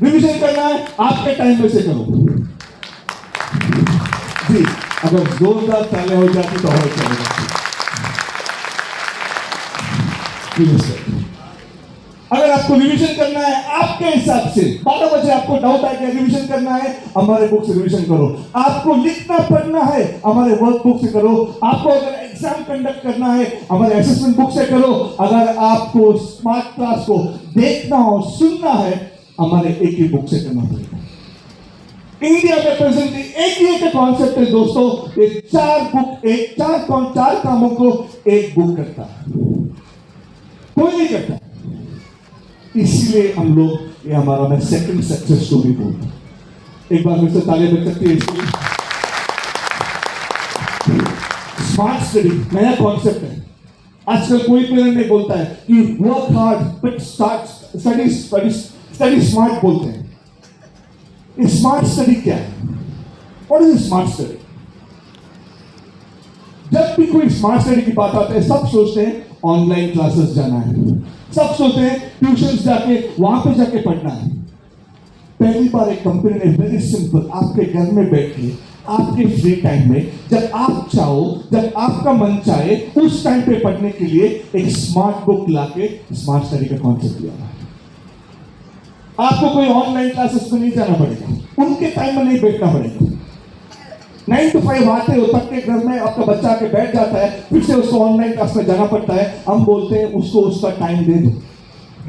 Revision करना है आपके टाइम में से करो जी। अगर जोरदार तालियां हो जाती तो और चलेगा। अगर आपको रिवीजन करना है आपके हिसाब से 12 बजे आपको डाउट आ गया, रिवीजन करना है हमारे बुक से रिवीजन करो। आपको लिखना पढ़ना है हमारे वर्क बुक से करो। आपको अगर एग्जाम कंडक्ट करना है हमारे असेसमेंट बुक से करो। अगर आपको स्मार्ट क्लास को देखना और सुनना है हमारे एक ही बुक से करना पड़ेगा। इंडिया में प्रेजेंटली एक ही कॉन्सेप्ट है दोस्तों, ये चार कामों को एक बुक करता है, कोई नहीं करता। इसलिए हम लोग ये हमारा मैं सेकंड सक्सेस स्टोरी बोलता हूं। एक बार फिर से तालियां बज सकती है इसके लिए। स्मार्ट स्टडी नया कॉन्सेप्ट है। आजकल कोई पेरेंट नहीं बोलता है कि work hard but study smart बोलते हैं। स्मार्ट स्टडी क्या है? What is smart study? जब भी कोई स्मार्ट स्टडी की बात आती है सब सोचते हैं ऑनलाइन क्लासेस जाना है, सब सोचते हैं ट्यूशन जाके वहां पे जाके पढ़ना है। पहली बार एक कंपनी ने वेरी सिंपल आपके घर में बैठ के आपके फ्री टाइम में जब आप चाहो, जब आपका मन चाहे उस टाइम पे पढ़ने के लिए एक स्मार्ट बुक लाके स्मार्ट स्टडी का कॉन्सेप्ट लिया है। आपको कोई ऑनलाइन क्लासेस में नहीं जाना पड़ेगा, उनके टाइम में नहीं बैठना पड़ेगा। 9 to 5 आते हो तक के घर में आपका बच्चा आके बैठ जाता है, फिर से उसको ऑनलाइन क्लास में जाना पड़ता है। हम बोलते हैं उसको उसका टाइम दे दो,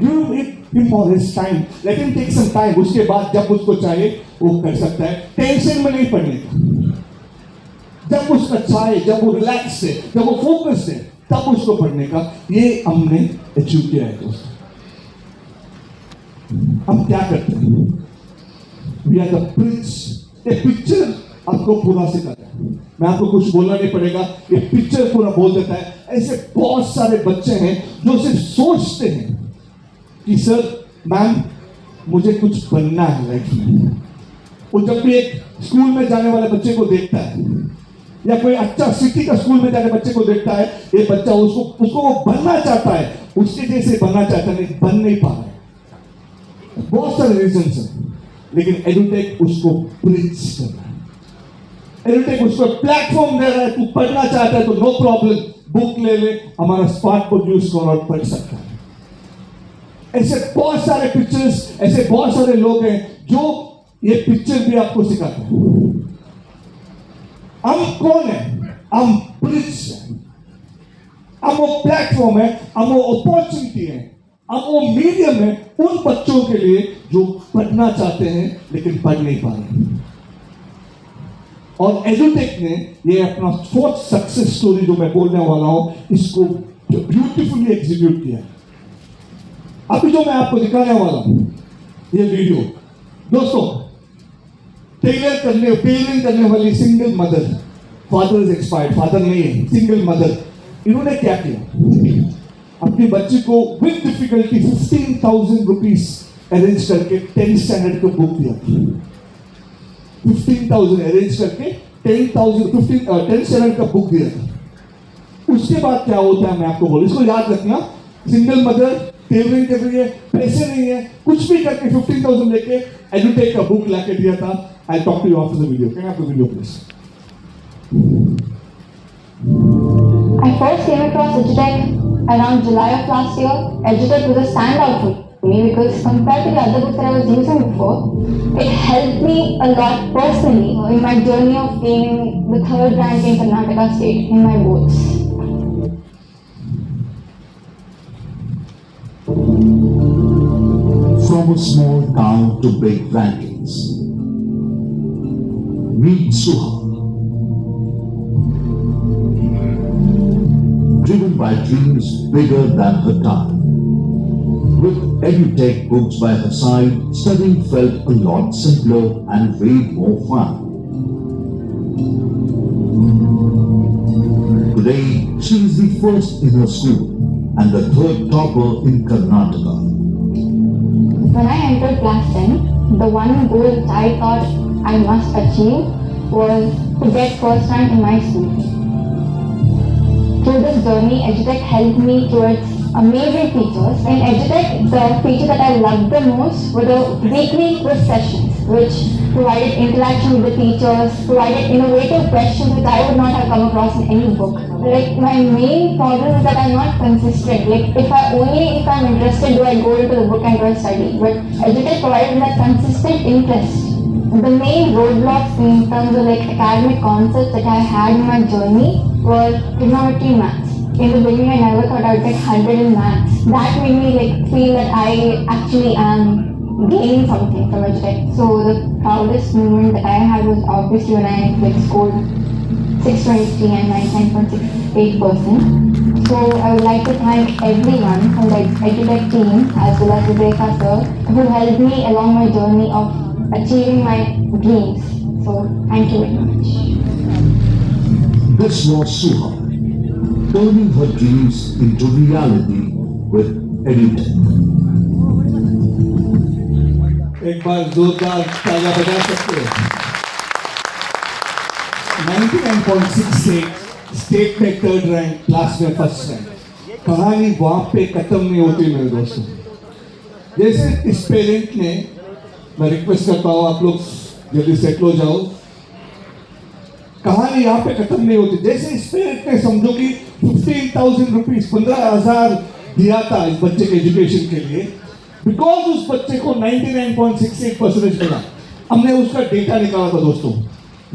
गिव हिम और his time, let him take some time. उसके बाद जब उसको चाहिए वो कर सकता है, टेंशन में नहीं पड़ने का। जब उसका चाहे, जब वो रिलैक्स है, जब वो फोकस है, तब उसको पढ़ने का। ये हमने अचीव किया है दोस्तों। हम क्या करते हैं? We are the prince. ये पिक्चर आपको पूरा सिखाता है, मैं आपको कुछ बोलना नहीं पड़ेगा, ये पिक्चर पूरा बोल देता है। ऐसे बहुत सारे बच्चे हैं जो सिर्फ सोचते हैं कि सर मैम मुझे कुछ बनना है लाइफ में। वो जब भी एक स्कूल में जाने वाले बच्चे को देखता है या कोई अच्छा सिटी का स्कूल में जाने बच्चे को देखता है, ये बच्चा उसको वो बनना चाहता है, उसके जैसे बनना चाहता है, बन नहीं पा रहा है। बहुत सारे रीजंस हैं, लेकिन एडुटेक उसको ब्रिज कर रहा है। एडुटेक उसको प्लेटफॉर्म दे रहा है। तू पढ़ना चाहता है तो नो प्रॉब्लम, बुक ले ले, हमारा स्मार्ट बुक यूज कर और पढ़ सकता है। ऐसे बहुत सारे पिक्चर्स, ऐसे बहुत सारे लोग हैं जो ये पिक्चर भी आपको सिखाते हैं। हम कौन है? हम ब्रिज है, हम वो प्लेटफॉर्म है, हम वो अपॉर्चुनिटी है, हम वो मीडियम है उन बच्चों के लिए जो पढ़ना चाहते हैं लेकिन पढ़ नहीं पा रहे। और एडुटेक ने ये अपना फोर्थ सक्सेस स्टोरी जो मैं बोलने वाला हूं, इसको ब्यूटीफुली एग्जीक्यूट किया। अभी जो मैं आपको दिखाने वाला हूं ये वीडियो दोस्तों, टेलरिंग करने वाली single mother, father is expired, father नहीं है, सिंगल मदर, इन्होंने क्या किया? अपनी बच्ची को विद डिफिकल्टी 15,000 रुपीज अरेंज करके 10th स्टैंडर्ड को बुक दिया। 15,000 अरेंज करके 10th स्टैंडर्ड का बुक दिया था। उसके बाद क्या होता है मैं आपको बोलूं, इसको याद रखना। सिंगल मदर टेलरिंग कर रही है, पैसे नहीं है, कुछ भी करके 15,000 लेके एडुटेक का बुक लाके दिया था। I talk to you after the video. Can I have the video please? I first came across EduTech around July of last year. EduTech was a standout for me because compared to the other books that I was using before, it helped me a lot personally in my journey of gaining the 3rd rank in Karnataka state in my boards. From a small town to big rankings. Meet Suha. Driven by dreams bigger than her time. With EduTech books by her side, studying felt a lot simpler and way more fun. Today, she is the first in her school and the 3rd topper in Karnataka. When I entered class 10, the one goal that I thought I must achieve was to get first rank in my school. Through this journey, EduTech helped me towards amazing features. In EduTech, the feature that I loved the most were the weekly quiz sessions, which provided interaction with the teachers, provided innovative questions which I would not have come across in any book. Like, my main problem is that I'm not consistent. Like, if I'm interested, do I go into the book and do I study? But EduTech provided that consistent interest. The main roadblocks in terms of like academic concepts that I had in my journey were trigonometry and maths. In the beginning, I never thought I would get 100 in maths. That made me like feel that I actually am gaining something from EduTech. So the proudest moment that I had was obviously when I like scored 623 and 99.68%. So I would like to thank everyone from the EduTech team as well as Viveka sir who helped me along my journey of achieving my dreams. So thank you very much. This was Suha, turning her dreams into reality with EduTech. एक बार जोरदार तालियां बजा सकते हैं। 99.68 state में third rank, class में first rank. कहानी वहां पे खत्म नहीं होती मेरे दोस्तों। जैसे इस पेरेंट ने, मैं रिक्वेस्ट करता हूँ आप लोग जल्दी सेटल हो जाओ। कहानी यहाँ पे खत्म नहीं होती। जैसे इस पेरेंट ने समझो कि 15,000 रुपीज 15,000 दिया था इस बच्चे के एजुकेशन के लिए, बिकॉज उस बच्चे को 99.68% मिला। हमने उसका डेटा निकाला था दोस्तों।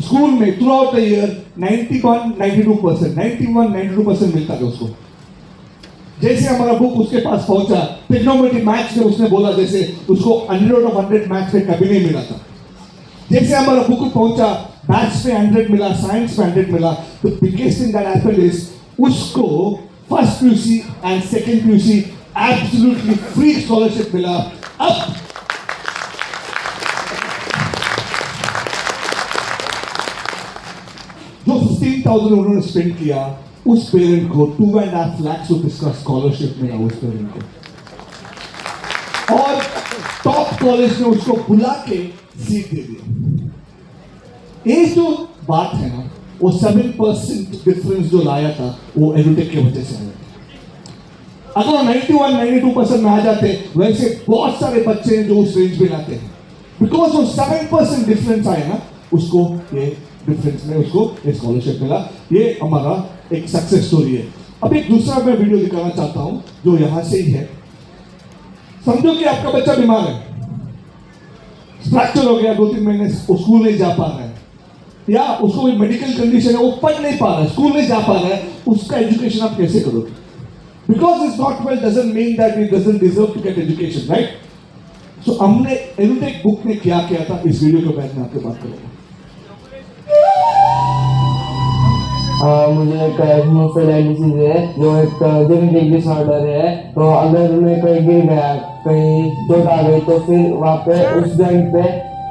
स्कूल में थ्रू आउट द ईयर 91-92% मिलता था उसको। जैसे हमारा बुक उसके पास पहुंचा, ट्रिग्नोमेट्री मैथ्स में उसने बोला जैसे उसको 100 of 100 मैथ्स में कभी नहीं मिला था। जैसे हमारा बुक पहुंचा, मैथ्स में 100 मिला, साइंस में 100 मिला। The biggest thing that happened is उसको first PUC and second PUC absolutely free scholarship मिला। अब जो 15,000 उन्होंने स्पेंड किया, उस पेरेंट को 2.5 लाख रुपीज का स्कॉलरशिप मिला उस पेरेंट को, और टॉप कॉलेज ने उसको बुला के सीट दे दिया। ये जो बात है ना, वो 7% डिफरेंस जो लाया था वो एडुटेक की वजह से आया। अगर 91-92% में आ जाते, वैसे बहुत सारे बच्चे हैं जो उस रेंज में लाते हैं, बिकॉज वो 7% डिफरेंस आया ना, उसको ये डिफरेंस में उसको ये स्कॉलरशिप मिला। ये हमारा एक सक्सेस स्टोरी है। अब एक दूसरा मैं वीडियो दिखाना चाहता हूं जो यहां से ही है। समझो कि आपका बच्चा बीमार है, फ्रैक्चर हो गया, 2-3 महीने स्कूल नहीं जा पा रहा है, या उसको कोई मेडिकल कंडीशन है, वो पढ़ नहीं पा रहा है, स्कूल नहीं जा पा रहा है, उसका एजुकेशन आप कैसे करोगे? Because it's not well doesn't mean that he doesn't deserve to get education, right? So हमने एडुटेक बुक में क्या किया था, इस वीडियो के बाद में आपके बात करूंगा। मुझे एक हेमोफिलिया डिसीज है जो एक जेनेटिक डिसऑर्डर है। तो अगर मैं कहीं गिर गया, कहीं चोट आ गई, तो फिर वहाँ पे उस जॉइंट पे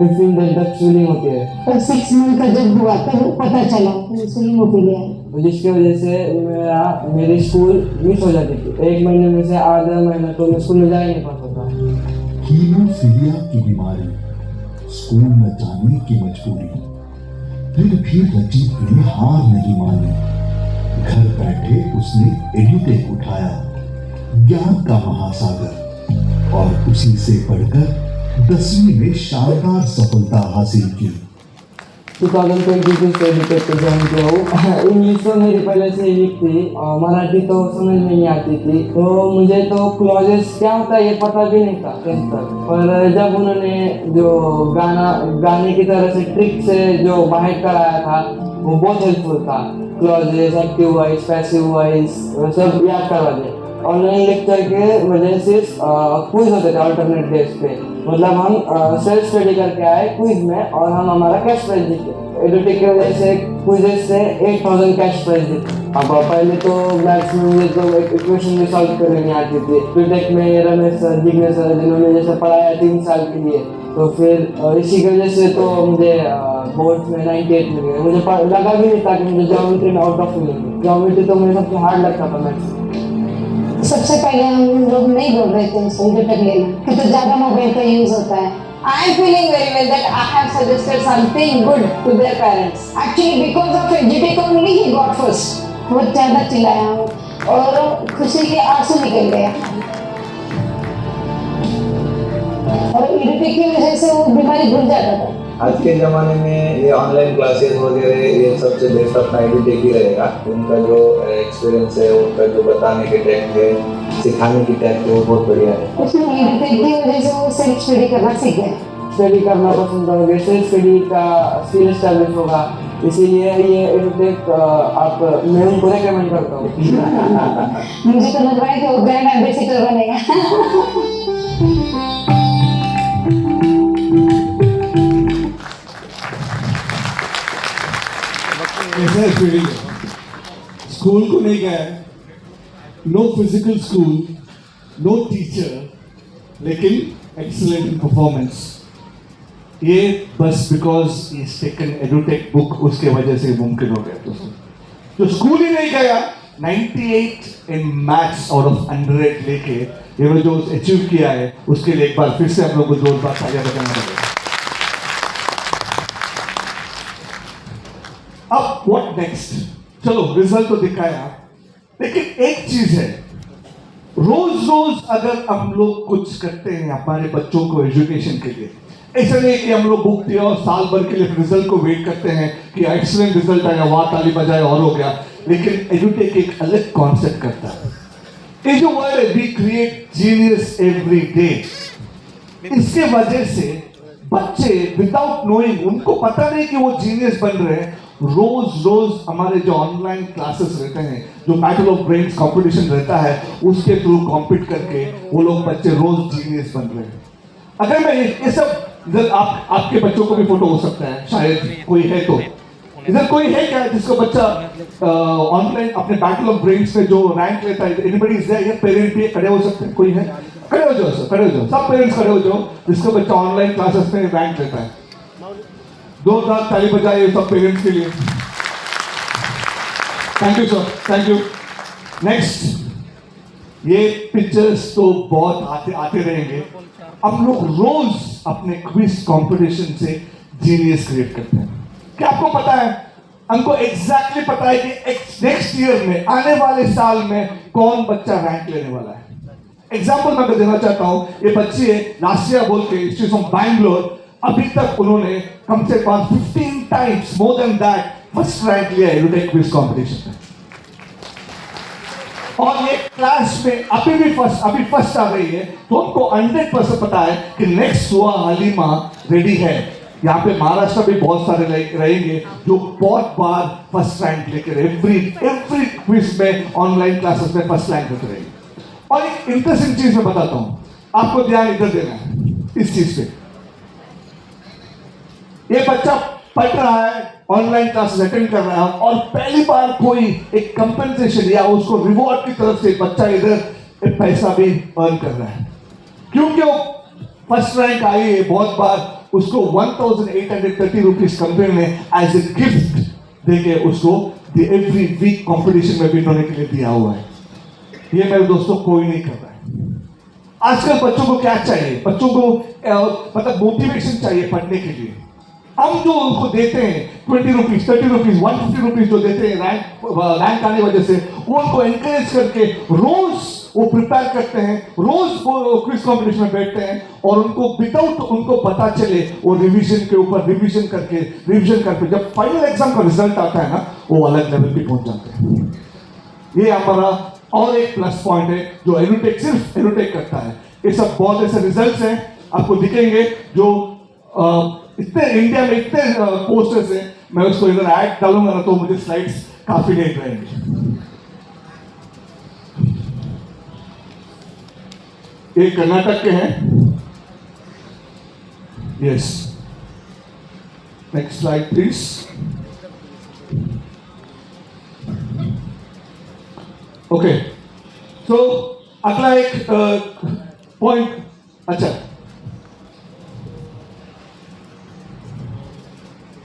15 दिन तक स्वेलिंग होती है। और 6 मंथ का जब हुआ तब पता चला मुझे हेमोफिलिया है, तो जिसकी वजह से मेरी स्कूल मिस हो जाती थी। 1 महीने में से आधा महीना तो मैं स्कूल में जा ही नहीं पाता था। हीमोफीलिया की बीमारी, स्कूल में जाने की मजबूरी, फिर भी रजीब ने हार नहीं मानी। घर बैठे उसने एडुटेक उठाया, ज्ञान का महासागर, और उसी से पढ़कर 10वीं में शानदार सफलता हासिल की। 2022 से एडुटेक पे ज्वाइन किया हूँ। इंग्लिश तो मेरी पहले से ही वीक थी और मराठी तो समझ में नहीं आती थी, तो मुझे तो क्लॉजेस क्या होता है ये पता भी नहीं था 10th तक। पर जब उन्होंने जो गाने की तरह से ट्रिक से जो बाहर कराया था वो बहुत हेल्पफुल था। Clauses, active voice, passive voice सब याद करवा दिए। ऑनलाइन लेक्चर के वजह से क्विज होते थे अल्टरनेट डेज पे, मतलब हम सेल्फ स्टडी करके आए क्विज में और हम हमारा कैश प्राइज जीते। एडुटेक की वजह से क्विजेस से 8,000 कैश प्राइज जीते। अब पहले तो मैथ्स में मुझे तो इक्वेशन भी सॉल्व करने नहीं आती थी। एडुटेक में रमेश सर, जिग्नेश सर जिन्होंने जैसे पढ़ाया 3 साल के लिए, तो फिर इसी की वजह से तो मुझे बोर्ड में 98 मिल गए। मुझे लगा भी नहीं था कि मुझे ज्योमेट्री में आउट ऑफ मिलेंगे। ज्योमेट्री तो मुझे सबसे हार्ड लगता था मैथ्स। सबसे पहले हम लोग नहीं बोल रहे थे उसको एडुटेक लेना, क्योंकि ज्यादा मोबाइल का यूज होता है। I am feeling very well that I have suggested something good to their parents. Actually because of EduTech only he got first. बहुत ज्यादा चिल्लाया हूँ, और खुशी के आंसू निकल गए और इरिटेट की वजह से वो बीमारी भूल जाता था। आज के ज़माने में ये ऑनलाइन क्लासेस वगैरह ये सबसे बेस्ट अपना एडुटेक ही रहेगा। उनका जो एक्सपीरियंस है, उनका जो बताने के टाइप है, सिखाने की टाइप है, वो बहुत बढ़िया है। उसमें इरिटेट की वजह से वो सेल्फ स्टडी करना सीख गए। स्टडी करना पसंद करोगे, सेल्फ स्टडी का स्किल एस्टैब्लिश होगा, इसीलिए ये एडुटेक आप मैं उनको रेकमेंड करता हूँ। मुझे तो लग रहा है कि वो ब्रांड एम्बेसडर बनेगा। ऐसा फीलिंग है। स्कूल को नहीं गया, no physical school, no teacher, लेकिन एक्सीलेंट इन परफॉर्मेंस। ये बस because is taken edutech book, उसके वजह से मुमकिन हो गया। दोस्तों जो स्कूल ही नहीं गया, 98 इन मैथ्स आउट ऑफ 100 लेके ये जो अचीव किया है, उसके लिए एक बार फिर से हम लोग को जोरदार तालियां बजाना होगा। अब व्हाट नेक्स्ट? चलो रिजल्ट तो दिखाया, लेकिन एक चीज है, रोज रोज अगर हम लोग कुछ करते हैं हमारे बच्चों को एजुकेशन के लिए, ऐसा नहीं कि हम लोग बुक दिया और साल भर के लिए रिजल्ट को वेट करते हैं कि एक्सीलेंट रिजल्ट आएगा, वाह ताली बजाए और हो गया। लेकिन एडुटेक एक अलग कॉन्सेप्ट करता है। ये जो वर्ड है, we create genius every day, इसके वजह से बच्चे विदाउट नोइंग, उनको पता नहीं कि वो जीनियस बन रहे हैं, रोज रोज हमारे जो ऑनलाइन क्लासेस रहते हैं, जो बैटल ऑफ ब्रेन्स कंपटीशन रहता है, उसके थ्रू कॉम्पीट करके वो लोग बच्चे रोज जीनियस बन रहे हैं। अगर मैं ये सब इधर आपके बच्चों को भी फोटो हो सकता है, शायद कोई है तो इधर कोई है क्या जिसको बच्चा ऑनलाइन अपने बैटल ऑफ ब्रेन्स में जो रैंक लेता है? Anybody is there? पेरेंट भी खड़े हो सकते हैं, कोई है? खड़े हो जाओ सर, खड़े हो जाओ, सब पेरेंट्स खड़े हो जाओ जिसका बच्चा ऑनलाइन क्लासेस में रैंक लेता है। 2 ताली बजाइए सब पेरेंट्स के लिए। Thank you sir, thank you. Next, ये पिक्चर्स तो बहुत आते रहेंगे। हम लोग रोज अपने क्विज कंपटीशन से जीनियस क्रिएट करते हैं। क्या आपको पता है? हमको एग्जैक्टली पता है कि नेक्स्ट ईयर में, आने वाले साल में कौन बच्चा रैंक लेने वाला है। एग्जाम्पल मैं देना चाहता हूं, ये बच्ची है नासिया बोल के, शी इज फ्रॉम बैंगलोर। अभी तक उन्होंने कम से कम 15 times more than that first rank लिया एडुटेक क्विज कंपटीशन में। और ये क्लास में अभी फर्स्ट आ रही है, तो हमको 100% पता है कि नेक्स्ट हुआ हलीमा रेडी है। यहाँ पे महाराष्ट्र भी बहुत सारे रहेंगे जो बहुत बार फर्स्ट रैंक लेकर एवरी क्विज में, ऑनलाइन क्लासेस में फर्स्ट रैंक लेकर रहेंगे। और एक इंटरेस्टिंग चीज मैं बताता हूं, आपको ध्यान इधर देना है इस चीज पे। ये बच्चा पढ़ रहा है, ऑनलाइन क्लासेस अटेंड कर रहा है, और पहली बार कोई एक कंपेंसेशन या उसको रिवॉर्ड की तरफ से बच्चा इधर एक पैसा भी अर्न कर रहा है, क्योंकि वो फर्स्ट रैंक आई है। बहुत बार उसको 1830 रुपीज कंपनी ने एज ए गिफ्ट देके उसको एवरी वीक कंपटीशन में विन होने के लिए दिया हुआ है। ये मेरे दोस्तों कोई नहीं कर रहा है। आजकल बच्चों को क्या चाहिए? बच्चों को मतलब मोटिवेशन चाहिए पढ़ने के लिए। हम जो उनको देते हैं 20 रुपीज, 30 रुपीज, 150 रुपीज जो देते हैं रैंक आने वजह से, वो उनको एनकरेज करके रोज वो प्रिपेयर करते हैं, रोज वो क्विज कंपटीशन में बैठते हैं, और उनको विदाउट उनको पता चले वो रिवीजन के ऊपर रिवीजन करके जब फाइनल एग्जाम का रिजल्ट आता है ना, वो अलग लेवल पे पहुंच जाते हैं। ये हमारा और एक प्लस पॉइंट है जो एडुटेक सिर्फ एडुटेक करता है। ये सब बहुत ऐसे रिजल्ट्स हैं आपको दिखेंगे जो इतने इंडिया में इतने पोस्टर्स हैं। मैं उसको इधर ऐड डालूंगा ना तो मुझे स्लाइड्स काफी लेट रहेंगे। ये कर्नाटक के हैं। Yes, next slide please. Okay, तो अगला एक पॉइंट। अच्छा,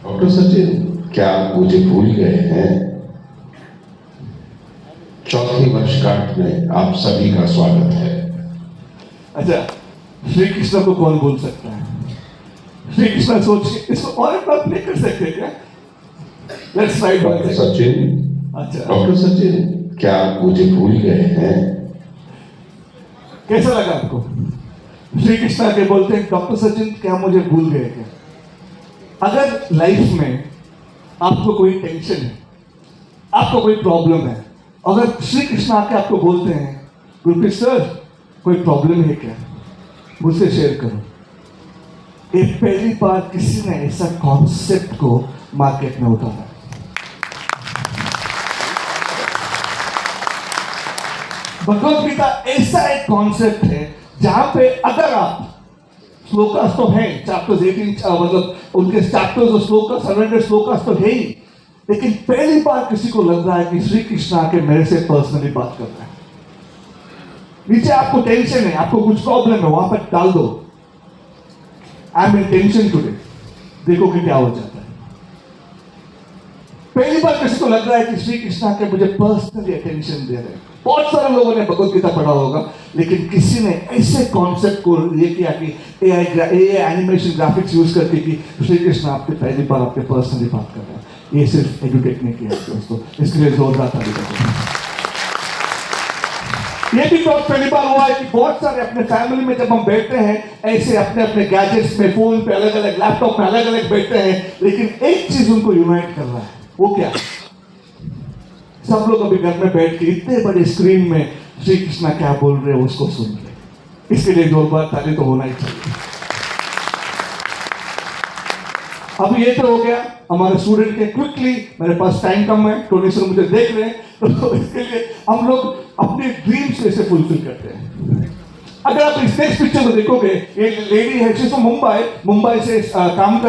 डॉक्टर सचिन, क्या आप मुझे भूल गए हैं? चौथी वर्षगांठ में आप सभी का स्वागत है। अच्छा, श्री कृष्ण को कौन बोल सकता है? श्री कृष्ण सोच के इसको और एक बात नहीं कर सकते क्या? लेट्स राइट डॉक्टर सचिन, अच्छा, डॉक्टर सचिन, क्या आप मुझे भूल गए हैं? कैसा लगा आपको? श्री कृष्णा के बोलते हैं डॉक्टर सचिन क्या मुझे भूल गए क्या? अगर लाइफ में आपको कोई टेंशन है, आपको कोई प्रॉब्लम है, अगर श्री कृष्ण आके आपको बोलते हैं गुरप्रीत सर कोई प्रॉब्लम है क्या, मुझसे शेयर करो, ये पहली बार किसी ने ऐसा कॉन्सेप्ट को मार्केट में उतारा। भगवत गीता ऐसा एक कॉन्सेप्ट है जहां पे अगर आप श्लोकास तो है, चैप्टर्स 18 मतलब उनके चैप्टर्स और श्लोकास 700 श्लोकास तो है ही, लेकिन पहली बार किसी को लग रहा है कि श्री कृष्ण आके मेरे से पर्सनली बात कर रहा है। नीचे आपको टेंशन है, आपको कुछ प्रॉब्लम है, वहां पर डाल दो I am in tension today, देखो कि क्या हो जाता है। पहली बार किसी को लग रहा है कि श्री कृष्ण आके मुझे पर्सनली अटेंशन दे रहे हैं। बहुत सारे लोगों ने भगवत गीता पढ़ा होगा, लेकिन किसी ने ऐसे कॉन्सेप्ट को ये किया कि ए एनिमेशन ग्राफिक्स यूज करके कि श्री कृष्ण आपके पहली बार आपके पर्सनली बात कर रहे हैं। ये सिर्फ एडुकेट ने किया दोस्तों, इसके लिए जोरदार ताली बजाएं। ये भी बहुत पहली बार हुआ है कि बहुत सारे अपने फैमिली में जब हम बैठते हैं ऐसे अपने अपने गैजेट्स में, फोन पे अलग अलग, लैपटॉप में अलग अलग बैठते हैं, लेकिन एक चीज उनको यूनाइट कर रहा है, वो क्या? सब लोग अभी घर में बैठ के इतने बड़े स्क्रीन में श्री कृष्णा क्या बोल रहे हैं उसको सुन रहे। इसके लिए जोरदार ताली तो होना ही चाहिए। अब ये तो हो गया हमारे स्टूडेंट के क्विकली, मेरे पास टाइम कम है, टोनी सर मुझे देख रहे हैं, तो इसके लिए हम लोग अपने ड्रीम्स कैसे फुलफिल करते हैं। अगर आप इस नेक्स्ट पिक्चर को देखोगे, ये लेडी है, मुंबई से काम कर